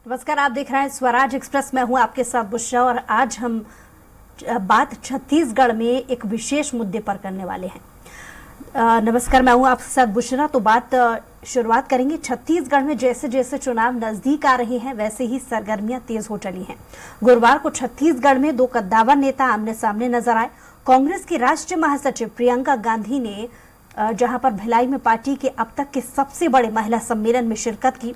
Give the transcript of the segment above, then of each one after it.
नमस्कार, आप देख रहे हैं स्वराज एक्सप्रेस। मैं हूं आपके साथ बुशरा और आज हम बात छत्तीसगढ़ में एक विशेष मुद्दे पर करने वाले हैं। नमस्कार, मैं हूं आपके साथ बुशरा। तो बात शुरुआत करेंगे छत्तीसगढ़ में। जैसे जैसे चुनाव नजदीक आ रहे हैं वैसे ही सरगर्मियां तेज हो चली हैं। गुरुवार को छत्तीसगढ़ में दो कद्दावर नेता आमने सामने नजर आए। कांग्रेस की राष्ट्रीय महासचिव प्रियंका गांधी ने जहां पर भिलाई में पार्टी के अब तक के सबसे बड़े महिला सम्मेलन में शिरकत की,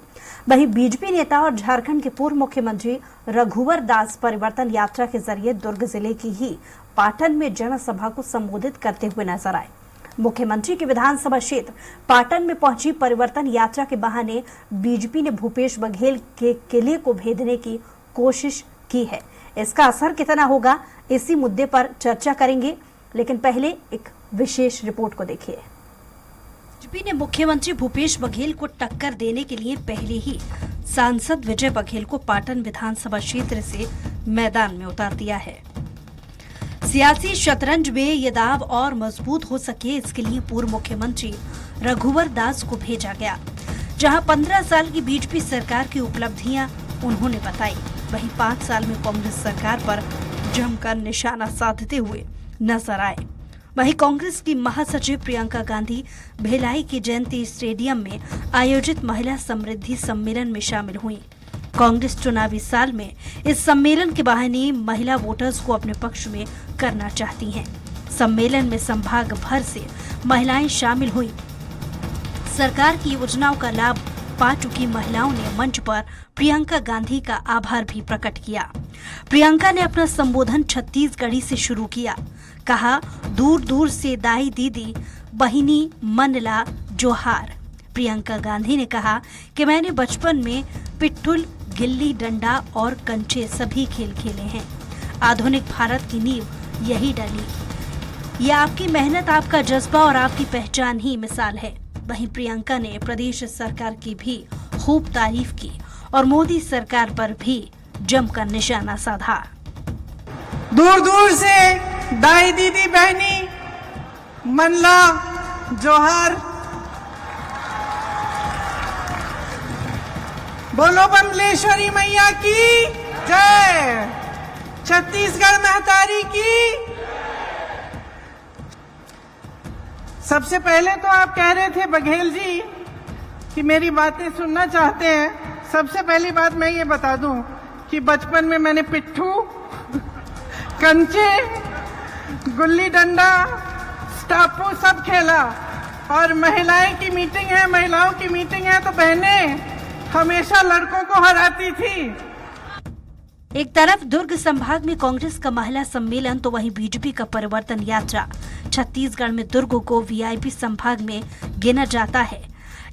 वहीं बीजेपी नेता और झारखंड के पूर्व मुख्यमंत्री रघुवर दास परिवर्तन यात्रा के जरिए दुर्ग जिले की ही पाटन में जनसभा को संबोधित करते हुए नजर आए। मुख्यमंत्री के विधानसभा क्षेत्र पाटन में पहुंची परिवर्तन यात्रा के बहाने बीजेपी ने भूपेश बघेल के किले को भेदने की कोशिश की है। इसका असर कितना होगा, इसी मुद्दे पर चर्चा करेंगे, लेकिन पहले एक विशेष रिपोर्ट को देखिए। बीजेपी ने मुख्यमंत्री भूपेश बघेल को टक्कर देने के लिए पहले ही सांसद विजय बघेल को पाटन विधानसभा क्षेत्र से मैदान में उतार दिया है। सियासी शतरंज में ये दाव और मजबूत हो सके, इसके लिए पूर्व मुख्यमंत्री रघुवर दास को भेजा गया, जहां 15 साल की बीजेपी सरकार की उपलब्धियां उन्होंने बताई। वहीं 5 साल में कांग्रेस सरकार पर जमकर निशाना साधते हुए नजर आए। वहीं कांग्रेस की महासचिव प्रियंका गांधी भिलाई के जयंती स्टेडियम में आयोजित महिला समृद्धि सम्मेलन में शामिल हुई। कांग्रेस चुनावी साल में इस सम्मेलन के बहाने महिला वोटर्स को अपने पक्ष में करना चाहती हैं। सम्मेलन में संभाग भर से महिलाएं शामिल हुई। सरकार की योजनाओं का लाभ पा चुकी महिलाओं ने मंच पर प्रियंका गांधी का आभार भी प्रकट किया। प्रियंका ने अपना संबोधन छत्तीसगढ़ी से शुरू किया। कहा, दूर दूर से दाई दीदी बहिनी मनला जोहार। प्रियंका गांधी ने कहा कि मैंने बचपन में पिट्ठुल, गिल्ली डंडा और कंचे सभी खेल खेले हैं। आधुनिक भारत की नींव यही डली। यह आपकी मेहनत, आपका जज्बा और आपकी पहचान ही मिसाल है। वहीं प्रियंका ने प्रदेश सरकार की भी खूब तारीफ की और मोदी सरकार पर भी जमकर निशाना साधा। दूर दूर से दाई दीदी बहनी मनला जोहार। बोलो बमलेश्वरी मैया की जय, छत्तीसगढ़ महतारी की। सबसे पहले तो आप कह रहे थे बघेल जी कि मेरी बातें सुनना चाहते हैं। सबसे पहली बात मैं ये बता दूं कि बचपन में मैंने पिट्ठू, कंचे, गुल्ली डंडा, स्टापू सब खेला। और महिलाओं की मीटिंग है तो बहनें हमेशा लड़कों को हराती थी। एक तरफ दुर्ग संभाग में कांग्रेस का महिला सम्मेलन तो वहीं बीजेपी का परिवर्तन यात्रा। छत्तीसगढ़ में दुर्ग को वीआईपी संभाग में गिना जाता है।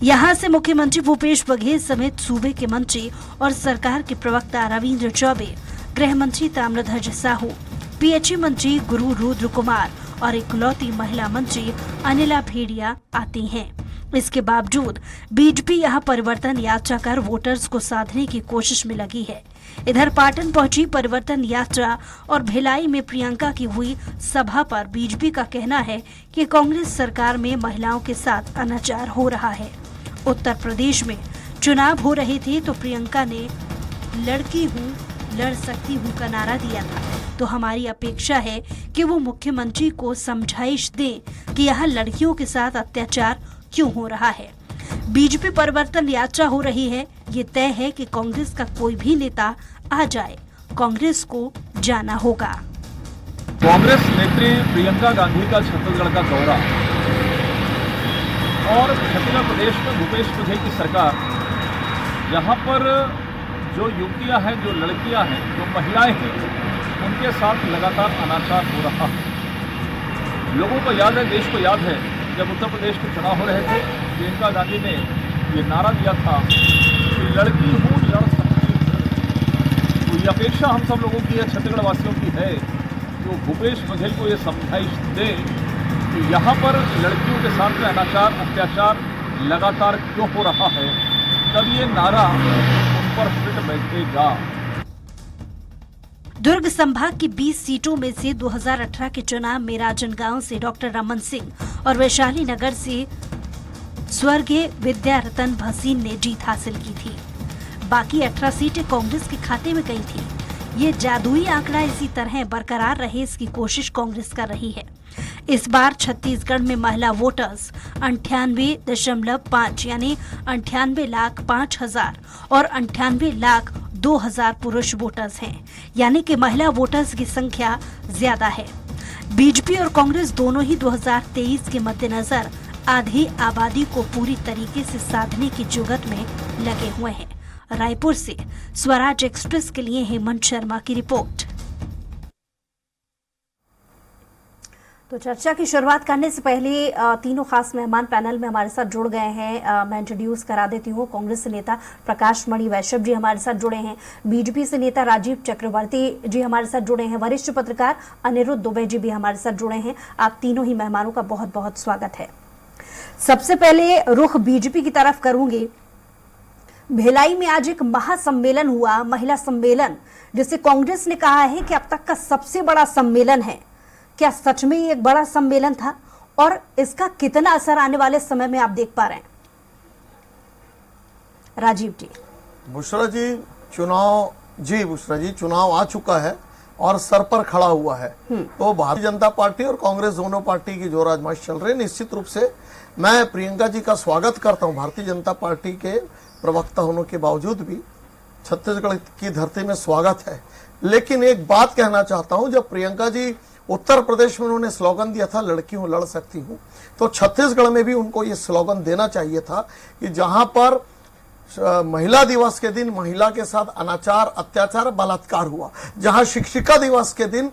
यहां से मुख्यमंत्री भूपेश बघेल समेत सूबे के मंत्री और सरकार के प्रवक्ता रविंद्र चौबे, गृह मंत्री ताम्रध्वज साहू, पीएचई मंत्री गुरु रुद्र कुमार और इकलौती महिला मंत्री अनिला भेड़िया आती हैं। इसके बावजूद बीजेपी यहां परिवर्तन यात्रा कर वोटर्स को साधने की कोशिश में लगी है। इधर पाटन पहुंची परिवर्तन यात्रा और भिलाई में प्रियंका की हुई सभा पर बीजेपी का कहना है कि कांग्रेस सरकार में महिलाओं के साथ अनाचार हो रहा है। उत्तर प्रदेश में चुनाव हो रहे थे तो प्रियंका ने लड़की हूँ, लड़ सकती हूँ का नारा दिया था। तो हमारी अपेक्षा है कि वो मुख्यमंत्री को समझाइश दें कि यहाँ लड़कियों के साथ अत्याचार क्यों हो रहा है। बीजेपी परिवर्तन यात्रा हो रही है, ये तय है कि कांग्रेस का कोई भी नेता आ जाए, कांग्रेस को जाना होगा। कांग्रेस नेत्री प्रियंका गांधी का छत्तीसगढ़ का दौरा और छत्तीसगढ़ प्रदेश में भूपेश बघेल की सरकार, यहाँ पर जो युवतियां हैं, जो लड़कियां हैं, जो महिलाएं हैं, उनके साथ लगातार अनाचार हो रहा है। लोगों को याद है, देश को याद है, जब उत्तर प्रदेश के चुनाव हो रहे थे, प्रियंका गांधी ने ये नारा दिया था कि लड़की हूँ, लड़ सकती हूँ। तो ये अपेक्षा हम सब लोगों की है, छत्तीसगढ़ वासियों की है, कि भूपेश बघेल को ये समझाइश दे कि यहाँ पर लड़कियों के साथ में अनाचार, अत्याचार लगातार क्यों हो रहा है। तब ये नारा उन पर फिट बैठेगा। दुर्ग संभाग की 20 सीटों में से 2018 के चुनाव में राजनांदगांव से डॉक्टर रमन सिंह और वैशाली नगर से स्वर्गीय विद्या रतन भसीन ने जीत हासिल की थी। बाकी 18 सीटें कांग्रेस के खाते में गई थी। ये जादुई आंकड़ा इसी तरह बरकरार रहे, इसकी कोशिश कांग्रेस कर रही है। इस बार छत्तीसगढ़ में महिला वोटर्स 98.5 यानी 98,05,000 और 98,02,000 पुरुष वोटर्स हैं, यानी कि महिला वोटर्स की संख्या ज्यादा है। बीजेपी और कांग्रेस दोनों ही 2023 के मद्देनजर आधी आबादी को पूरी तरीके से साधने की जुगत में लगे हुए हैं। रायपुर से स्वराज एक्सप्रेस के लिए हेमंत शर्मा की रिपोर्ट। तो चर्चा की शुरुआत करने से पहले तीनों खास मेहमान पैनल में हमारे साथ जुड़ गए हैं। मैं इंट्रोड्यूस करा देती हूँ। कांग्रेस से नेता प्रकाश मणि वैश्यव जी हमारे साथ जुड़े हैं। बीजेपी से नेता राजीव चक्रवर्ती जी हमारे साथ जुड़े हैं। वरिष्ठ पत्रकार अनिरुद्ध दुबे जी भी हमारे साथ जुड़े हैं। आप तीनों ही मेहमानों का बहुत बहुत स्वागत है। सबसे पहले रुख बीजेपी की तरफ करूंगी। भिलाई में आज एक महासम्मेलन हुआ, महिला सम्मेलन, जिसे कांग्रेस ने कहा है कि अब तक का सबसे बड़ा सम्मेलन है। क्या सच में ये एक बड़ा सम्मेलन था और इसका कितना असर आने वाले समय में आप देख पा रहे हैं? राजीव जी। बुशरा जी चुनाव आ चुका है और सर पर खड़ा हुआ है। तो भारतीय जनता पार्टी और कांग्रेस दोनों पार्टी की जोर आजमाइश चल रही है। निश्चित रूप से मैं प्रियंका जी का स्वागत करता हूं। भारतीय जनता पार्टी के प्रवक्ता होने के बावजूद भी छत्तीसगढ़ की धरती में स्वागत है। लेकिन एक बात कहना चाहता हूं, जब प्रियंका जी उत्तर प्रदेश में उन्होंने स्लोगन दिया था लड़की हूं लड़ सकती हूं, तो छत्तीसगढ़ में भी उनको ये स्लोगन देना चाहिए था कि जहां पर महिला दिवस के दिन महिला के साथ अनाचार, अत्याचार, बलात्कार हुआ, जहां शिक्षिका दिवस के दिन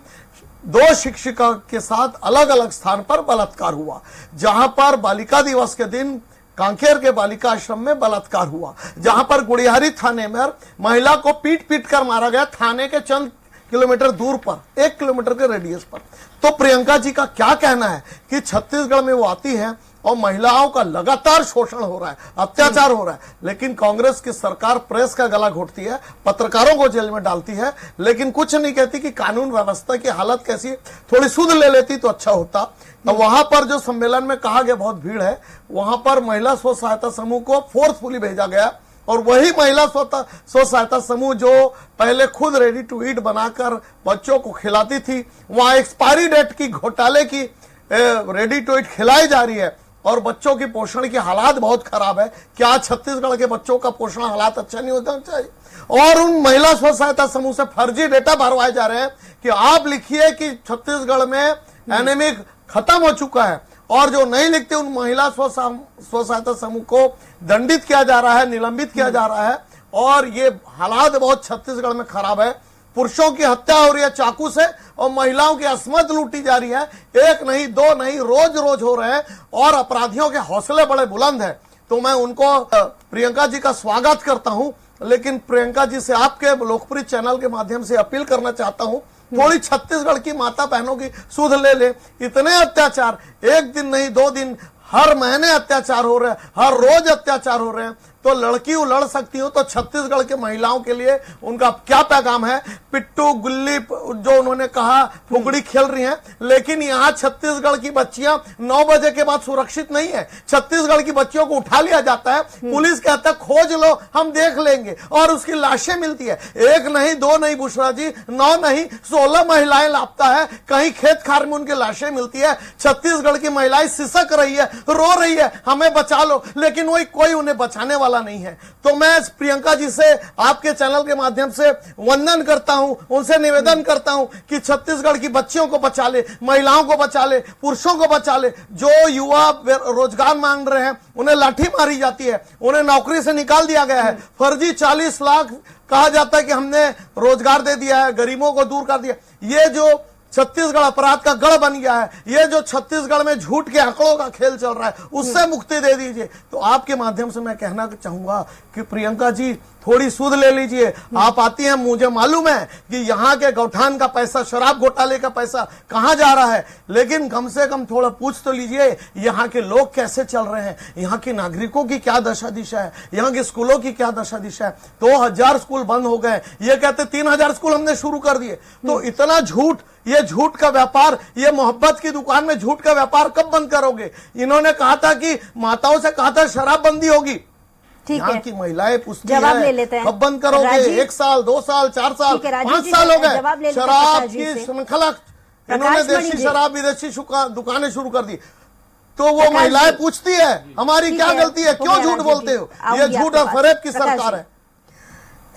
2 शिक्षिका के साथ अलग अलग स्थान पर बलात्कार हुआ, जहां पर बालिका दिवस के दिन कांकेर के बालिका आश्रम में बलात्कार हुआ, जहां पर गुड़ियारी थाने में महिला को पीट पीट कर मारा गया, थाने के चंद किलोमीटर दूर पर, 1 किलोमीटर के रेडियस पर। तो प्रियंका जी का क्या कहना है कि छत्तीसगढ़ में वो आती है और महिलाओं का लगातार शोषण हो रहा है, अत्याचार हो रहा है, लेकिन कांग्रेस की सरकार प्रेस का गला घोटती है, पत्रकारों को जेल में डालती है, लेकिन कुछ नहीं कहती कि कानून व्यवस्था की हालत कैसी है, थोड़ी सुध ले लेती तो अच्छा होता। तो वहां पर जो सम्मेलन में कहा गया बहुत भीड़ है, वहां पर महिला स्व सहायता समूह को फोर्सफुली भेजा गया और वही महिला स्व सहायता समूह जो पहले खुद रेडी टू ईट बनाकर बच्चों को खिलाती थी, वहां एक्सपायरी डेट की घोटाले की रेडी टू ईट खिलाई जा रही है और बच्चों की पोषण की हालात बहुत खराब है। क्या छत्तीसगढ़ के बच्चों का पोषण हालात अच्छा नहीं होता चाहिए? और उन महिला स्व सहायता समूह से फर्जी डेटा भरवाए जा रहे हैं कि आप लिखिए कि छत्तीसगढ़ में एनीमिक खत्म हो चुका है, और जो नहीं लिखते उन महिला स्व सहायता समूह को दंडित किया जा रहा है, निलंबित किया जा रहा है। और ये हालात बहुत छत्तीसगढ़ में खराब है। पुरुषों की हत्या हो रही है चाकू से और महिलाओं की अस्मत लूटी जा रही है। 1 नहीं 2 नहीं, रोज रोज हो रहे हैं और अपराधियों के हौसले बड़े बुलंद हैं। तो मैं उनको प्रियंका जी का स्वागत करता हूं, लेकिन प्रियंका जी से आपके लोकप्रिय चैनल के माध्यम से अपील करना चाहता हूं, थोड़ी छत्तीसगढ़ की माता बहनों की सुध ले। इतने अत्याचार 1 दिन नहीं 2 दिन, हर महीने अत्याचार हो रहे हैं, हर रोज अत्याचार हो रहे हैं। तो लड़की लड़ सकती हो, तो छत्तीसगढ़ के महिलाओं के लिए उनका क्या पैगाम है? पिट्टू गुल्ली जो उन्होंने कहा फुगड़ी खेल रही हैं, लेकिन यहाँ छत्तीसगढ़ की बच्चियां 9 बजे के बाद सुरक्षित नहीं है। छत्तीसगढ़ की बच्चियों को उठा लिया जाता है, पुलिस कहता है खोज लो हम देख लेंगे, और उसकी लाशें मिलती है। 1 नहीं 2 नहीं बुशरा जी, 9 नहीं 16 महिलाएं लापता है, कहीं खेत खार में उनकी लाशें मिलती है। छत्तीसगढ़ की महिलाएं सिसक रही है, रो रही है हमें बचा लो, लेकिन वही कोई उन्हें बचाने वाला नहीं है। तो मैं प्रियंका जी से आपके चैनल के माध्यम से वंदन करता हूं, उनसे निवेदन करता हूं कि छत्तीसगढ़ की बच्चियों को बचा ले, महिलाओं को बचा ले, पुरुषों को बचा ले। जो युवा रोजगार मांग रहे हैं उन्हें लाठी मारी जाती है, उन्हें नौकरी से निकाल दिया गया है। फर्जी 40 लाख कहा जाता है कि हमने रोजगार दे दिया है, गरीबों को दूर कर दिया। ये जो छत्तीसगढ़ अपराध का गढ़ बन गया है, ये जो छत्तीसगढ़ में झूठ के आंकड़ों का खेल चल रहा है, उससे मुक्ति दे दीजिए। तो आपके माध्यम से मैं कहना चाहूंगा कि प्रियंका जी थोड़ी सुध ले लीजिए। आप आती हैं, मुझे मालूम है कि यहाँ के गौठान का पैसा, शराब घोटाले का पैसा कहाँ जा रहा है, लेकिन कम से कम थोड़ा पूछ तो लीजिए यहाँ के लोग कैसे चल रहे हैं, यहाँ के नागरिकों की क्या दशा दिशा है, यहाँ के स्कूलों की क्या दशा दिशा है। 2000 स्कूल बंद हो गए, ये कहते 3000 स्कूल हमने शुरू कर दिए। तो इतना झूठ, ये झूठ का व्यापार, ये मोहब्बत की दुकान में झूठ का व्यापार कब बंद करोगे? इन्होंने कहा था कि माताओं से कहा था शराब बंदी होगी, ठीक यहाँ है। की महिलाएं पूछती जवाब ले है लेते हैं। कब बंद करोगे? राजीव- 1 साल, 2 साल, 4 साल, ठीक है, राजीव 5 जी, साल हो जवाब ले गए। लेते हैं शराब प्रकाश जी की से। श्रृंखला इन्होंने प्रकाश मणि देसी जी। शराब विदेशी दुकानें शुरू कर दी। तो वो प्रकाश महिलाएं जी। पूछती है हमारी ठीक क्या है, गलती है, हो क्यों गया झूठ राजीव बोलते जी। हो? आऊंगी ये झूठ आपके और पास। फरेब की प्रकाश सरकार जी। है।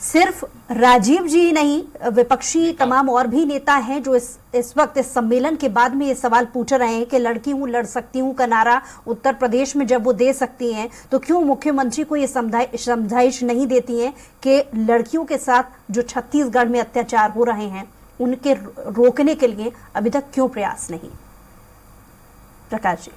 सिर्फ राजीव जी नहीं, विपक्षी तमाम और भी नेता हैं जो इस वक्त इस सम्मेलन के बाद में ये सवाल पूछ रहे हैं कि लड़की हूं लड़ सकती हूं का नारा उत्तर प्रदेश में जब वो दे सकती हैं तो क्यों मुख्यमंत्री को ये समझाइश नहीं देती हैं कि लड़कियों के साथ जो छत्तीसगढ़ में अत्याचार हो रहे हैं उनके रोकने के लिए अभी तक क्यों प्रयास नहीं? प्रकाश जी।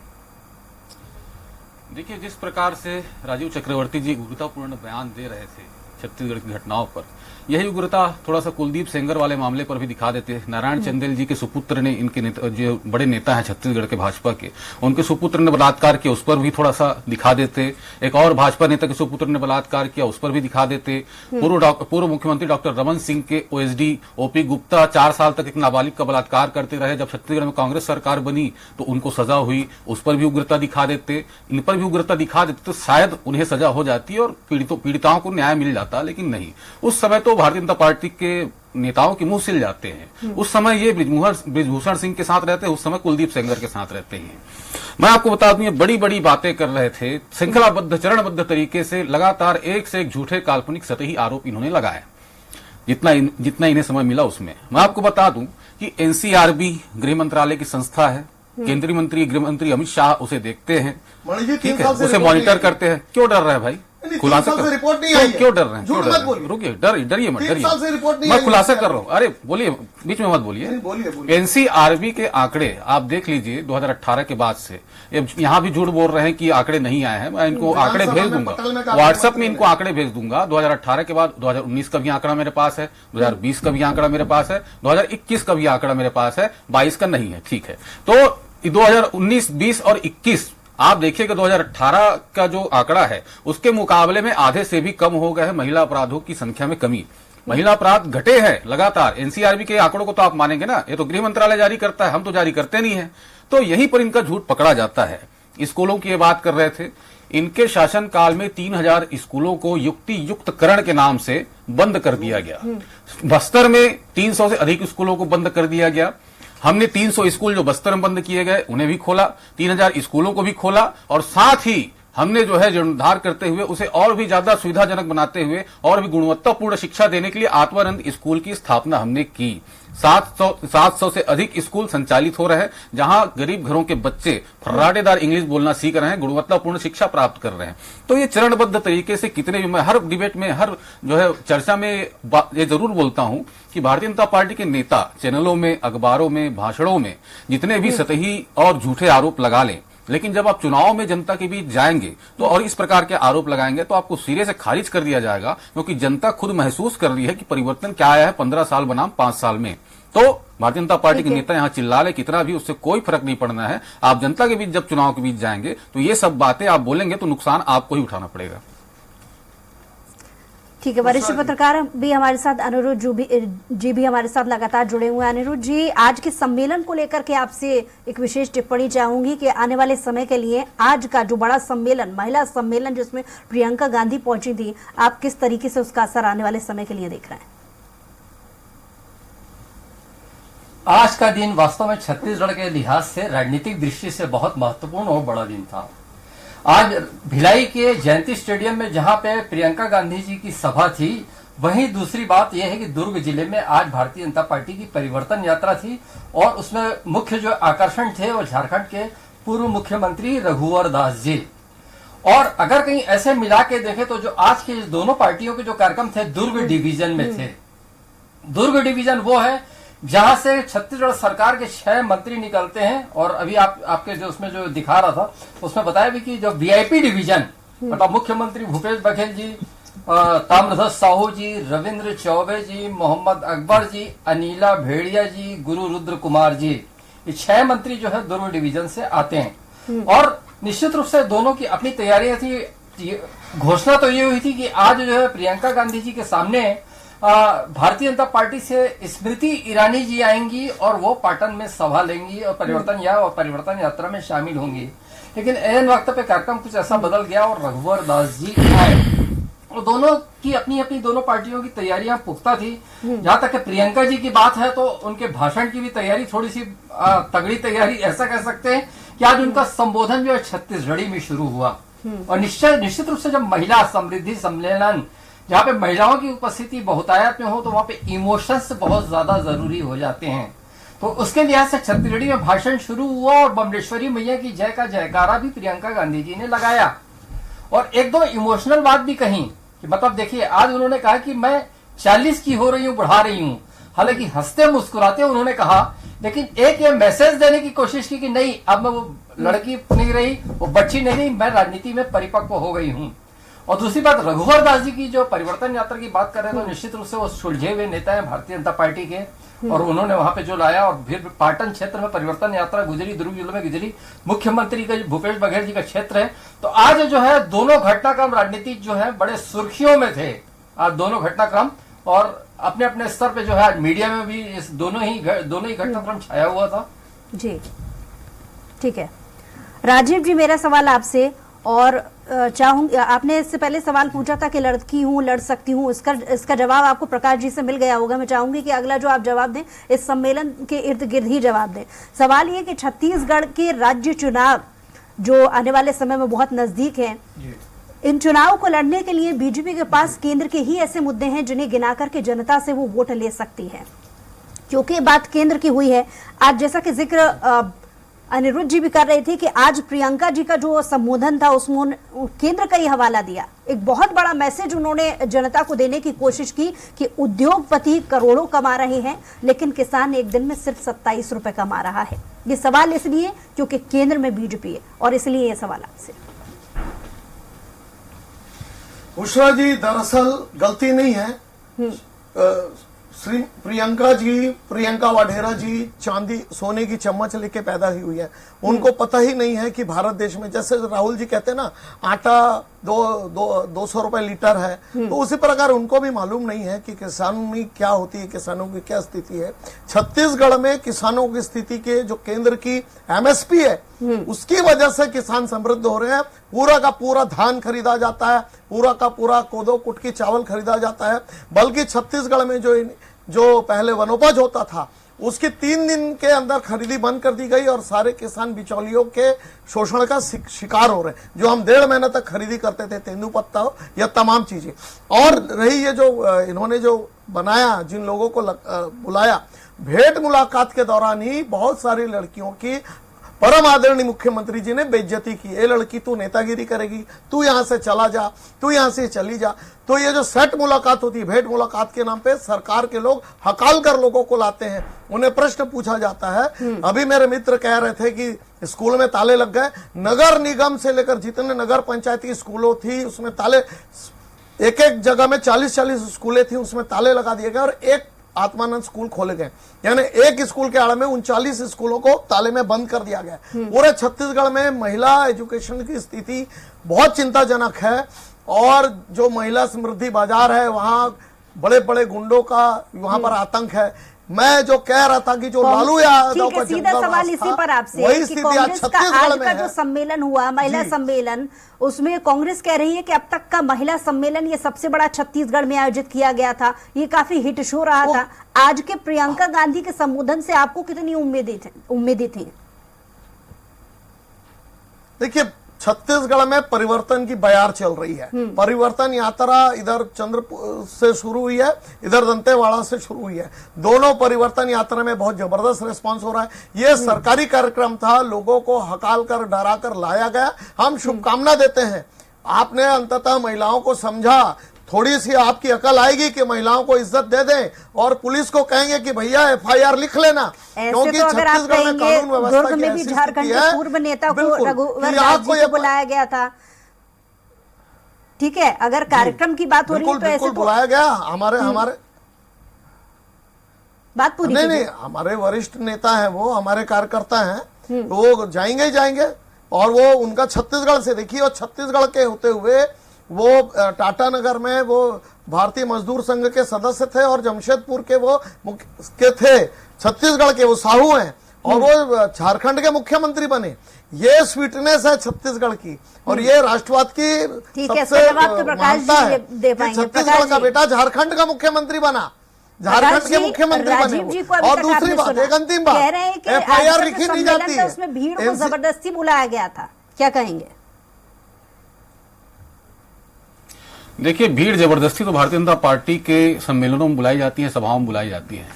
देखिए, जिस प्रकार से राजीव चक्रवर्ती जी उग्रतापूर्ण बयान दे रहे थे छत्तीसगढ़ की घटनाओं पर, यही उग्रता थोड़ा सा कुलदीप सेंगर वाले मामले पर भी दिखा देते हैं। नारायण चंदेल जी के सुपुत्र ने, इनके जो बड़े नेता हैं छत्तीसगढ़ के भाजपा के, उनके सुपुत्र ने बलात्कार किया, उस पर भी थोड़ा सा दिखा देते। एक और भाजपा नेता के सुपुत्र ने बलात्कार किया, उस पर भी दिखा देते। पूर्व मुख्यमंत्री डॉक्टर रमन सिंह के ओएसडी ओपी गुप्ता 4 साल तक एक नाबालिग का बलात्कार करते रहे। जब छत्तीसगढ़ में कांग्रेस सरकार बनी तो उनको सजा हुई, उस पर भी उग्रता दिखा देते। इन पर भी उग्रता दिखा देते तो शायद उन्हें सजा हो जाती और पीड़िताओं को न्याय मिल जाता, लेकिन नहीं। उस समय तो भारतीय जनता पार्टी के नेताओं के मुंह सिल जाते हैं। उस समय ये बृजभूषण सिंह के साथ रहते हैं, उस समय कुलदीप सेंगर के साथ रहते हैं। मैं आपको बता दूं, ये बड़ी बड़ी बातें कर रहे थे, श्रृंखलाबद्ध चरणबद्ध तरीके से लगातार एक से एक झूठे काल्पनिक सतही आरोप इन्होंने लगाए जितना इन्हें समय मिला उसमें। मैं आपको बता दूं कि एनसीआरबी गृह मंत्रालय की संस्था है, केंद्रीय मंत्री गृह मंत्री अमित शाह उसे देखते हैं, मणि जी, 3 ठीक है, साल से उसे रिपोर्ट मॉनिटर नहीं आई। करते हैं। क्यों डर रहे हैं भाई? नहीं, खुलासा 3 साल कर, से रिपोर्ट नहीं आई है। क्यों डर रहे हैं? झूठ क्यों डर मत रहे हैं? बोलिए। रुकिए, डरिए मत, 3 साल से रिपोर्ट नहीं मैं आई। खुलासा कर रहा हूँ। अरे बोलिए, बीच में मत बोलिए। बोलिए। एनसीआरबी के आंकड़े आप देख लीजिए 2018 के बाद से। यहाँ भी झूठ बोल रहे हैं कि आंकड़े नहीं आए हैं। मैं इनको आंकड़े भेज दूंगा, व्हाट्सएप में इनको आंकड़े भेज दूंगा। 2018 के बाद 2019 का भी आंकड़ा मेरे पास है, 2020 का भी आंकड़ा मेरे पास है, 2021 का भी आंकड़ा मेरे पास है, 22 का नहीं है, ठीक है। तो 2019, 20 और 21 आप देखिएगा 2018 का जो आंकड़ा है उसके मुकाबले में आधे से भी कम हो गए हैं महिला अपराधों की संख्या में कमी। महिला अपराध घटे हैं लगातार। एनसीआरबी के आंकड़ों को तो आप मानेंगे ना, ये तो गृह मंत्रालय जारी करता है, हम तो जारी करते नहीं है। तो यहीं पर इनका झूठ पकड़ा जाता है। स्कूलों की ये बात कर रहे थे, इनके शासनकाल में 3000 स्कूलों को युक्ति युक्तकरण के नाम से बंद कर दिया गया। बस्तर में 300 से अधिक स्कूलों को बंद कर दिया गया। हमने 300 स्कूल जो बस्तर में बंद किए गए उन्हें भी खोला, 3000 स्कूलों को भी खोला, और साथ ही हमने जो है जीर्णोद्धार करते हुए उसे और भी ज्यादा सुविधाजनक बनाते हुए और भी गुणवत्तापूर्ण शिक्षा देने के लिए आत्मानंद स्कूल की स्थापना हमने की। 700 से अधिक स्कूल संचालित हो रहे हैं जहां गरीब घरों के बच्चे फर्राटेदार इंग्लिश बोलना सीख रहे हैं, गुणवत्तापूर्ण शिक्षा प्राप्त कर रहे हैं। तो ये चरणबद्ध तरीके से कितने भी, मैं हर डिबेट में, हर जो है चर्चा में ये जरूर बोलता हूं कि भारतीय जनता पार्टी के नेता चैनलों में, अखबारों में, भाषणों में जितने भी सतही और झूठे आरोप लगा लें, लेकिन जब आप चुनाव में जनता के बीच जाएंगे तो और इस प्रकार के आरोप लगाएंगे तो आपको सिरे से खारिज कर दिया जाएगा, क्योंकि जनता खुद महसूस कर रही है कि परिवर्तन क्या आया है 15 साल बनाम 5 साल में। तो भारतीय जनता पार्टी के नेता यहां चिल्ला ले कितना भी, उससे कोई फर्क नहीं पड़ना है। आप जनता के बीच जब चुनाव के बीच जाएंगे तो ये सब बातें आप बोलेंगे तो नुकसान आपको ही उठाना पड़ेगा। ठीक है, वरिष्ठ पत्रकार भी हमारे साथ, अनिरुद्ध जी भी हमारे साथ लगातार जुड़े हुए हैं। अनिरुद्ध जी, आज के सम्मेलन को लेकर के आपसे एक विशेष टिप्पणी चाहूंगी कि आने वाले समय के लिए आज का जो बड़ा सम्मेलन, महिला सम्मेलन जिसमें प्रियंका गांधी पहुंची थी, आप किस तरीके से उसका असर आने वाले समय के लिए देख रहे हैं? आज का दिन वास्तव में छत्तीसगढ़ के लिहाज से राजनीतिक दृष्टि से बहुत महत्वपूर्ण और बड़ा दिन था। आज भिलाई के जयंती स्टेडियम में जहां पे प्रियंका गांधी जी की सभा थी, वहीं दूसरी बात यह है कि दुर्ग जिले में आज भारतीय जनता पार्टी की परिवर्तन यात्रा थी और उसमें मुख्य जो आकर्षण थे वो झारखंड के पूर्व मुख्यमंत्री रघुवर दास जी। और अगर कहीं ऐसे मिला के देखें तो जो आज के दोनों पार्टियों के जो कार्यक्रम थे दुर्ग डिवीजन में थे। दुर्ग डिवीजन वो है जहां से छत्तीसगढ़ सरकार के 6 मंत्री निकलते हैं, और अभी आपके जो उसमें जो दिखा रहा था उसमें बताया भी कि जो वीआईपी डिवीजन मतलब मुख्यमंत्री भूपेश बघेल जी, ताम्रध्वज साहू जी, रविंद्र चौबे जी, मोहम्मद अकबर जी, अनिला भेड़िया जी, गुरु रुद्र कुमार जी, ये 6 मंत्री जो है दुर्ग डिवीजन से आते हैं। और निश्चित रूप से दोनों की अपनी तैयारियां थी। घोषणा तो ये हुई थी कि आज जो है प्रियंका गांधी जी के सामने भारतीय जनता पार्टी से स्मृति ईरानी जी आएंगी और वो पाटन में सभा लेंगी और परिवर्तन यात्रा में शामिल होंगी। लेकिन एन वक्त पे कार्यक्रम कुछ ऐसा बदल गया और रघुवर दास जी आए। और दोनों की अपनी अपनी दोनों पार्टियों की तैयारियां पुख्ता थी। जहां तक प्रियंका जी की बात है तो उनके भाषण की भी तैयारी थोड़ी सी तगड़ी तैयारी ऐसा कह सकते हैं कि आज उनका संबोधन जो है छत्तीसगढ़ी में शुरू हुआ। और निश्चित रूप से जब महिला समृद्धि सम्मेलन जहाँ पे महिलाओं की उपस्थिति बहुतायत में हो तो वहां पे इमोशंस बहुत ज्यादा जरूरी हो जाते हैं। तो उसके लिहाज से छत्तीसगढ़ी में भाषण शुरू हुआ और बमलेश्वरी मैया की जय का जयकारा भी प्रियंका गांधी जी ने लगाया और एक दो इमोशनल बात भी कही कि मतलब देखिए आज उन्होंने कहा कि मैं 40 की हो रही हूं, बढ़ा रही हूं। हालांकि हंसते मुस्कुराते उन्होंने कहा, लेकिन एक ये मैसेज देने की कोशिश की कि नहीं अब मैं वो लड़की नहीं रही, वो बच्ची नहीं रही, मैं राजनीति में परिपक्व हो गई हूं। और दूसरी बात रघुवर दास जी की जो परिवर्तन यात्रा की बात कर रहे हैं तो निश्चित रूप से वो सुलझे हुए नेता है भारतीय जनता पार्टी के और उन्होंने वहां पे जो लाया और फिर पाटन क्षेत्र में परिवर्तन यात्रा गुजरी, दुर्ग जिले में गुजरी, मुख्यमंत्री का भूपेश बघेल जी का क्षेत्र है। तो आज जो है दोनों घटनाक्रम राजनीति जो है बड़े सुर्खियों में थे आज दोनों घटनाक्रम और अपने अपने स्तर पे जो है आज मीडिया में भी इस दोनों ही घटनाक्रम छाया हुआ था। जी ठीक है राजीव जी, मेरा सवाल आपसे और चाहूंगी, आपने इससे पहले सवाल पूछा था कि लड़की हूं, लड़ सकती हूं, इसका जवाब आपको प्रकाश जी से मिल गया होगा। मैं चाहूंगी कि अगला जो आप जवाब दें इस सम्मेलन के इर्द गिर्द ही जवाब दें। सवाल ये कि छत्तीसगढ़ के राज्य चुनाव जो आने वाले समय में बहुत नजदीक है, इन चुनाव को लड़ने के लिए बीजेपी के पास केंद्र के ही ऐसे मुद्दे हैं जिन्हें गिना करके जनता से वो वोट ले सकती है, क्योंकि बात केंद्र की हुई है। आज जैसा कि जिक्र अनिरुद्ध जी भी कर रहे थे कि आज प्रियंका जी का जो संबोधन था उसमें केंद्र का ही हवाला दिया। एक बहुत बड़ा मैसेज उन्होंने जनता को देने की कोशिश की कि उद्योगपति करोड़ों कमा रहे हैं लेकिन किसान एक दिन में सिर्फ 27 रुपए कमा रहा है। ये सवाल इसलिए क्योंकि केंद्र में बीजेपी है और इसलिए ये सवाल आपसे। उषा जी, दरअसल गलती नहीं है। श्री प्रियंका वाढेरा जी चांदी सोने की चम्मच लेके पैदा ही हुई है। उनको पता ही नहीं है कि भारत देश में, जैसे राहुल जी कहते हैं ना, आटा 200 रुपए लीटर है, तो उसी प्रकार उनको भी मालूम नहीं है कि किसानों में क्या होती है, किसानों की क्या स्थिति है। छत्तीसगढ़ में किसानों की स्थिति के जो केंद्र की एमएसपी है उसकी वजह से किसान समृद्ध हो रहे हैं। पूरा का पूरा धान खरीदा जाता है, पूरा का पूरा कोदो कुटकी चावल खरीदा जाता है। बल्कि छत्तीसगढ़ में जो पहले वनोपज होता था उसकी 3 दिन के अंदर खरीदी बंद कर दी गई और सारे किसान बिचौलियों के शोषण का शिकार हो रहे हैं। जो हम 1.5 महीने तक खरीदी करते थे, तेंदुपत्ता हो या तमाम चीजें। और रही ये जो इन्होंने जो बनाया, जिन लोगों को बुलाया, भेंट मुलाकात के दौरान ही बहुत सारी लड़कियों की परम आदरणीय मुख्यमंत्री जी ने बेइज्जती की। ये लड़की तू नेतागिरी करेगी, तू यहां से चला जा, तू यहां से चली जा। तो ये जो सेट मुलाकात होती है, भेंट मुलाकात के नाम पे सरकार के लोग हकाल कर लोगों को लाते हैं, उन्हें प्रश्न पूछा जाता है। अभी मेरे मित्र कह रहे थे कि स्कूल में ताले लग गए। नगर निगम से लेकर जितने नगर पंचायत की स्कूलों थी उसमें ताले, एक जगह में 40-40 स्कूलें थी उसमें ताले लगा दिए गए और एक आत्मानंद स्कूल खोले गए। यानी एक स्कूल के आड़ में 39 स्कूलों को ताले में बंद कर दिया गया। पूरे छत्तीसगढ़ में महिला एजुकेशन की स्थिति बहुत चिंताजनक है और जो महिला समृद्धि बाजार है वहां बड़े बड़े गुंडों का वहां पर आतंक है। मैं जो कह रहा था कि जो लालू यादव का सीधा सवाल इसी पर आपसे, वही स्थिति आज छत्तीसगढ़ में है। जो सम्मेलन हुआ महिला सम्मेलन, उसमें कांग्रेस कह रही है कि अब तक का महिला सम्मेलन ये सबसे बड़ा छत्तीसगढ़ में आयोजित किया गया था, ये काफी हिट शो रहा था। आज के प्रियंका गांधी के संबोधन से आपको कितनी उम्मीदें थी? देखिए, छत्तीसगढ़ में परिवर्तन की बयार चल रही है। परिवर्तन यात्रा इधर चंद्रपुर से शुरू हुई है, इधर दंतेवाड़ा से शुरू हुई है। दोनों परिवर्तन यात्रा में बहुत जबरदस्त रिस्पांस हो रहा है। ये सरकारी कार्यक्रम था, लोगों को हकाल कर डरा कर लाया गया। हम शुभकामना देते हैं, आपने अंततः महिलाओं को समझा। थोड़ी सी आपकी अकल आएगी कि महिलाओं को इज्जत दे दें और पुलिस को कहेंगे कि भैया FIR लिख लेना, क्योंकि तो अगर आप छत्तीसगढ़ में कानून व्यवस्था दुर्ग में भी झारखंड के पूर्व नेता को रघुवर दास जी को बुलाया गया था, ठीक है, अगर कार्यक्रम की बात हो रही है तो ऐसे बुलाया गया। हमारे बात पूरी नहीं, हमारे वरिष्ठ नेता हैं, वो हमारे कार्यकर्ता हैं, तो वो जाएंगे ही जाएंगे। और वो उनका छत्तीसगढ़ से, देखिए, और छत्तीसगढ़ के होते हुए वो टाटानगर में वो भारतीय मजदूर संघ के सदस्य थे और जमशेदपुर के वो के थे। छत्तीसगढ़ के वो साहू हैं और वो झारखंड के मुख्यमंत्री बने। ये स्वीटनेस है छत्तीसगढ़ की, और ये राष्ट्रवाद की ठीक है, सबसे इसका जवाब तो प्रकाश जी मानता है दे कि पाएंगे। छत्तीसगढ़ प्रकाश का जी। बेटा झारखंड का मुख्यमंत्री बना, झारखंड के मुख्यमंत्री बने राजीव जी को अभी और तक दूसरी आपने बात, सुना। एक अंतिम बात, कह रहे हैं कि FIR आज का लिखी जो नहीं सम्मेलन जाती था, है, उसमें भीड़ को NC जबरदस्ती बुलाया गया था, क्या कहेंगे? देखिए, भीड़ जबरदस्ती तो भारतीय जनता पार्टी के सम्मेलनों में बुलाई जाती है, सभाओं में बुलाई जाती है।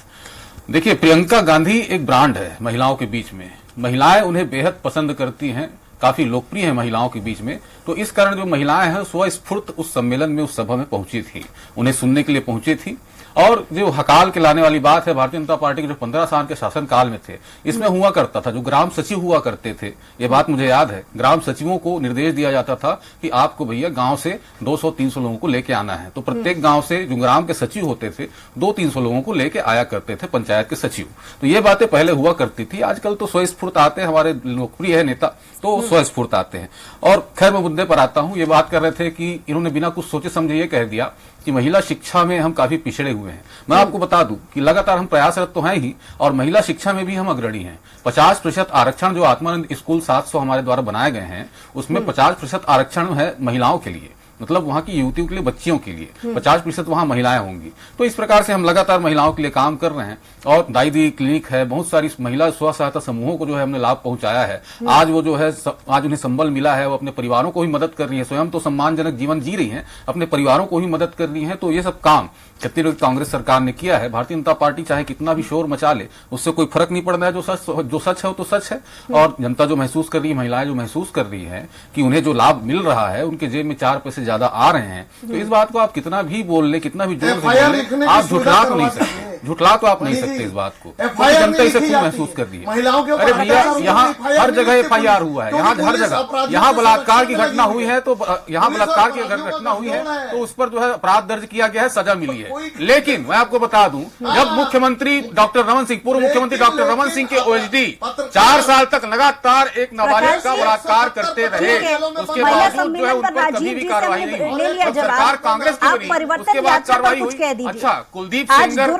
देखिए, प्रियंका गांधी एक ब्रांड है महिलाओं के बीच में, महिलाएं उन्हें बेहद पसंद करती हैं, काफी लोकप्रिय है महिलाओं के बीच में। तो इस कारण जो महिलाएं हैं स्वस्फूर्त उस सम्मेलन में, उस सभा में पहुंची थी, उन्हें सुनने के लिए पहुंची थी। और जो हकाल के लाने वाली बात है, भारतीय जनता पार्टी के जो 15 साल के शासनकाल में थे, इसमें हुआ करता था, जो ग्राम सचिव हुआ करते थे, ये बात मुझे याद है, ग्राम सचिवों को निर्देश दिया जाता था कि आपको भैया गांव से 200-300 लोगों को लेके आना है। तो प्रत्येक गांव से जो ग्राम के सचिव होते थे 200-300 लोगों को लेके आया करते थे पंचायत के सचिव। तो ये बातें पहले हुआ करती थी। आजकल तो स्वस्फूर्त आते हैं, हमारे लोकप्रिय है नेता तो स्वस्फूर्त आते हैं। और खैर, मैं मुद्दे पर आता हूं। ये बात कर रहे थे कि इन्होंने बिना कुछ सोचे समझे ये कह दिया कि महिला शिक्षा में हम काफी पिछड़े हुए हैं। मैं आपको बता दूं कि लगातार हम प्रयासरत तो हैं ही, और महिला शिक्षा में भी हम अग्रणी हैं। 50% आरक्षण जो आत्मानंद स्कूल 700 हमारे द्वारा बनाए गए हैं, उसमें 50% आरक्षण है महिलाओं के लिए, मतलब वहां की युवतियों के लिए, बच्चियों के लिए 50% वहां महिलाएं होंगी। तो इस प्रकार से हम लगातार महिलाओं के लिए काम कर रहे हैं। और दाई दी क्लिनिक है, बहुत सारी महिला स्व सहायता समूहों को जो है हमने लाभ पहुंचाया है। आज वो जो है, आज उन्हें संबल मिला है, वो अपने परिवारों को भी मदद कर रही है, स्वयं तो सम्मानजनक जीवन जी रही है, अपने परिवारों को भी मदद कर रही है। तो ये सब काम छत्तीसगढ़ कांग्रेस सरकार ने किया है। भारतीय जनता पार्टी चाहे कितना भी शोर मचा ले, उससे कोई फर्क नहीं पड़ रहा है। जो सच है वो तो सच है। और जनता जो महसूस कर रही है, महिलाएं जो महसूस कर रही है कि उन्हें जो लाभ मिल रहा है, उनके जेब में 4 पैसे ज्यादा आ रहे हैं, तो इस बात को आप कितना भी बोल ले, कितना भी जोर से बोल ले, आप झुठला तो नहीं सकते, झुठला तो आप नहीं सकते इस बात को। जनता इसे खूब महसूस कर रही है। अरे भैया, यहाँ हर जगह FIR हुआ है, यहाँ हर जगह, यहाँ बलात्कार की घटना हुई है तो यहाँ बलात्कार की घटना हुई है तो उस पर जो है अपराध दर्ज किया गया है, सजा मिली है। लेकिन मैं आपको बता दूं, जब मुख्यमंत्री डॉक्टर रमन सिंह, पूर्व मुख्यमंत्री डॉक्टर रमन सिंह के OSD 4 साल तक लगातार एक नाबालिग का बलात्कार करते रहे, उसके बावजूद जो है उन पर कभी भी कार्रवाई नहीं हुई। जब सरकार कांग्रेस की बनी, उसके बाद कार्रवाई हुई। अच्छा, कुलदीप सेंगर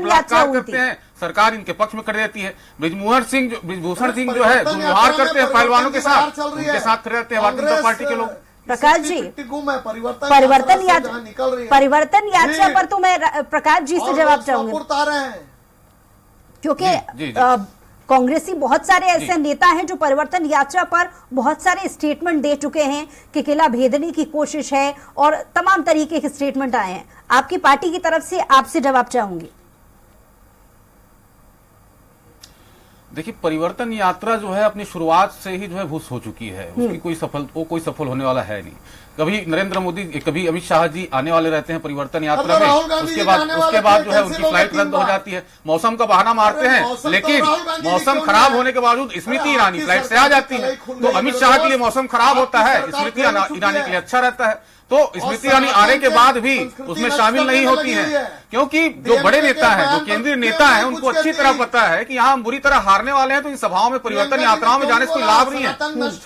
बलात्कार करते हैं, सरकार इनके पक्ष में खड़े रहती है। ब्रिजभूषण सिंह जो है दुर्व्यवहार करते हैं पहलवानों के साथ, उनके साथ खड़े रहते हैं भारतीय जनता पार्टी के लोग। प्रकाश जी, परिवर्तन यात्रा पर तो मैं प्रकाश जी से जवाब चाहूंगी, क्योंकि कांग्रेसी बहुत सारे ऐसे नेता हैं जो परिवर्तन यात्रा पर बहुत सारे स्टेटमेंट दे चुके हैं कि किला भेदने की कोशिश है और तमाम तरीके के स्टेटमेंट आए हैं। आपकी पार्टी की तरफ से आपसे जवाब चाहूंगी। देखिए, परिवर्तन यात्रा जो है अपनी शुरुआत से ही जो है भूस हो चुकी है, उसकी कोई सफल होने वाला है नहीं। कभी नरेंद्र मोदी, कभी अमित शाह जी आने वाले रहते हैं परिवर्तन यात्रा में, उसके बाद जो है उनकी फ्लाइट रद्द हो जाती है, मौसम का बहाना मारते हैं। लेकिन मौसम खराब होने के बावजूद स्मृति ईरानी फ्लाइट से आ जाती है। तो अमित शाह के लिए मौसम खराब होता है, स्मृति ईरानी के लिए अच्छा रहता है। तो स्मृति ईरानी आने के बाद भी उसमें शामिल नहीं होती हैं, क्योंकि जो बड़े नेता हैं, जो केंद्रीय नेता हैं, उनको अच्छी तरह पता है कि यहाँ हम बुरी तरह हारने वाले हैं, तो इन सभाओं में, परिवर्तन यात्राओं में जाने से कोई लाभ नहीं है।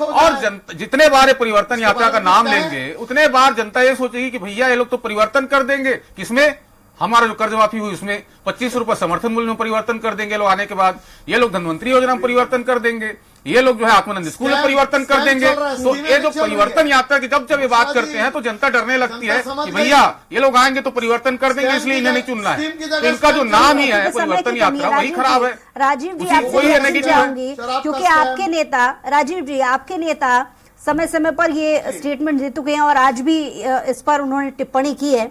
और जितने बार ये परिवर्तन यात्रा का नाम लेंगे, उतने बार जनता ये सोचेगी कि भैया ये लोग तो परिवर्तन कर देंगे। किसमें? हमारा जो कर्ज माफी हुई उसमें 25 रुपए समर्थन मूल्य में परिवर्तन कर देंगे लोग आने के बाद, ये लोग धनवंतरी योजना में परिवर्तन कर देंगे, ये लोग जो है आत्मानंद स्कूल में परिवर्तन कर देंगे। तो ये जो परिवर्तन यात्रा की जब ये बात करते हैं तो जनता डरने लगती है कि भैया ये लोग आएंगे तो परिवर्तन कर देंगे, इसलिए इन्हें नहीं चुनना है। तो इनका जो नाम ही है परिवर्तन यात्रा, वही खराब है। राजीव जी, आपसे चाहूंगी, क्योंकि आपके नेता, राजीव जी, आपके नेता समय समय पर ये स्टेटमेंट दे चुके हैं और आज भी इस पर उन्होंने टिप्पणी की है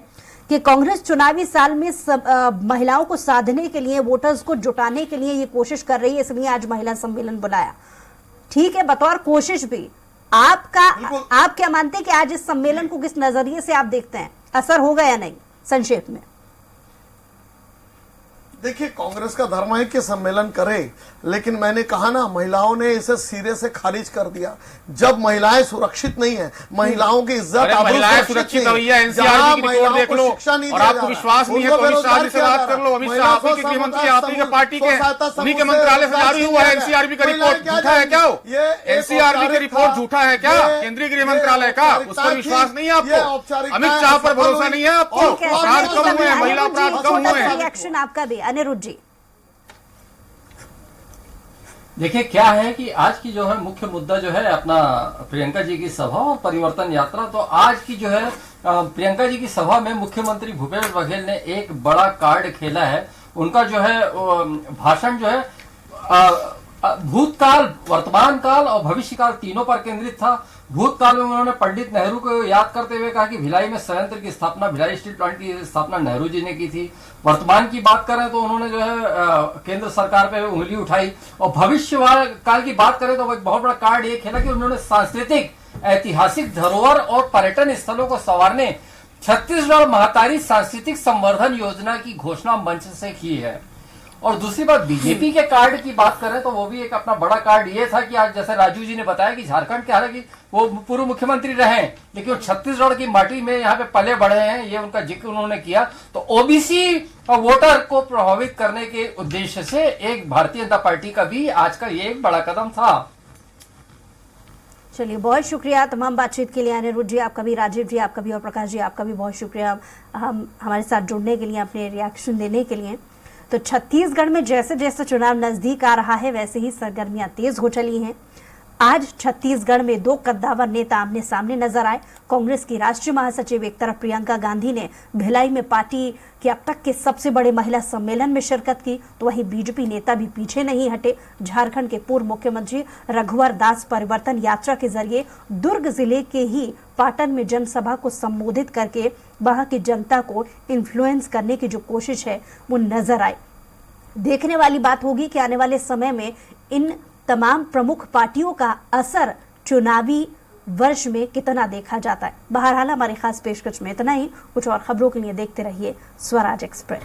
कि कांग्रेस चुनावी साल में महिलाओं को साधने के लिए, वोटर्स को जुटाने के लिए ये कोशिश कर रही है, इसलिए आज महिला सम्मेलन बुलाया। ठीक है, बतौर कोशिश भी आप क्या मानते हैं कि आज इस सम्मेलन को किस नजरिए से आप देखते हैं, असर होगा या नहीं, संक्षेप में? देखिए, कांग्रेस का धर्म है कि सम्मेलन करे, लेकिन मैंने कहा ना, महिलाओं ने इसे सिरे से खारिज कर दिया। जब महिलाएं सुरक्षित नहीं है, महिलाओं की इज्जत, महिलाएं सुरक्षित है भैया, एनसीआरबी की रिपोर्ट देख लो, और आपको विश्वास नहीं है तो अमित शाह जी से बात कर लो। अमित शाह आप ही के गृहमंत्री, आप ही के पार्टी के, उन्हीं के मंत्रालय से जारी हुआ है एनसीआरबी का रिपोर्ट। झूठा है क्या? एनसीआरबी का रिपोर्ट झूठा है क्या? केंद्रीय गृह मंत्रालय का, उस पर विश्वास नहीं है आपको? अमित शाह पर भरोसा नहीं है आपको? अपराध कम हुए, महिला अपराध कम हुए। रिएक्शन आपका भी, अनिरुद्ध जी। देखिए क्या है कि आज की जो है मुख्य मुद्दा जो है अपना प्रियंका जी की सभा और परिवर्तन यात्रा। तो आज की जो है प्रियंका जी की सभा में मुख्यमंत्री भूपेश बघेल ने एक बड़ा कार्ड खेला है। उनका जो है भाषण जो है भूतकाल, वर्तमान काल और भविष्य काल तीनों पर केंद्रित था। भूतकाल में उन्होंने पंडित नेहरू को याद करते हुए कहा कि भिलाई में संयंत्र की स्थापना, भिलाई स्टील प्लांट की स्थापना नेहरू जी ने की थी। वर्तमान की बात करें तो उन्होंने जो है केंद्र सरकार पे उंगली उठाई, और भविष्य काल की बात करें तो एक बहुत बड़ा कार्ड ये खेला कि उन्होंने सांस्कृतिक, ऐतिहासिक धरोहर और पर्यटन स्थलों को संवारने छत्तीसगढ़ महतारी सांस्कृतिक संवर्धन योजना की घोषणा मंच से की है। और दूसरी बात, बीजेपी के कार्ड की बात करें तो वो भी एक अपना बड़ा कार्ड ये था कि आज जैसे राजू जी ने बताया कि झारखंड के, हालांकि वो पूर्व मुख्यमंत्री रहे लेकिन छत्तीसगढ़ की माटी में यहाँ पे पले बढ़े हैं, ये उनका जिक्र उन्होंने किया। तो ओबीसी वोटर को प्रभावित करने के उद्देश्य से एक भारतीय जनता पार्टी का भी आज का ये एक बड़ा कदम था। चलिए, बहुत शुक्रिया तमाम बातचीत के लिए अनिरुद्ध जी, आपका भी, राजीव जी आपका भी, और प्रकाश जी आपका भी बहुत शुक्रिया हमारे साथ जुड़ने के लिए, अपने रिएक्शन देने के लिए। तो छत्तीसगढ़ में जैसे जैसे चुनाव नजदीक आ रहा है वैसे ही सरगर्मियां तेज हो चली हैं। आज छत्तीसगढ़ में दो कद्दावर नेता आमने सामने नजर आए। कांग्रेस की राष्ट्रीय महासचिव एक तरफ प्रियंका गांधी ने भिलाई में पार्टी के अब तक के सबसे बड़े महिला सम्मेलन में शिरकत की, तो वहीं बीजेपी नेता भी पीछे नहीं हटे। झारखंड के पूर्व मुख्यमंत्री रघुवर दास परिवर्तन यात्रा के जरिए दुर्ग जिले के ही पाटन में जनसभा को संबोधित करके वहां की जनता को इन्फ्लुएंस करने की जो कोशिश है वो नजर आई। देखने वाली बात होगी कि आने वाले समय में इन तमाम प्रमुख पार्टियों का असर चुनावी वर्ष में कितना देखा जाता है। बहरहाल हमारी खास पेशकश में इतना ही। कुछ और खबरों के लिए देखते रहिए स्वराज एक्सप्रेस।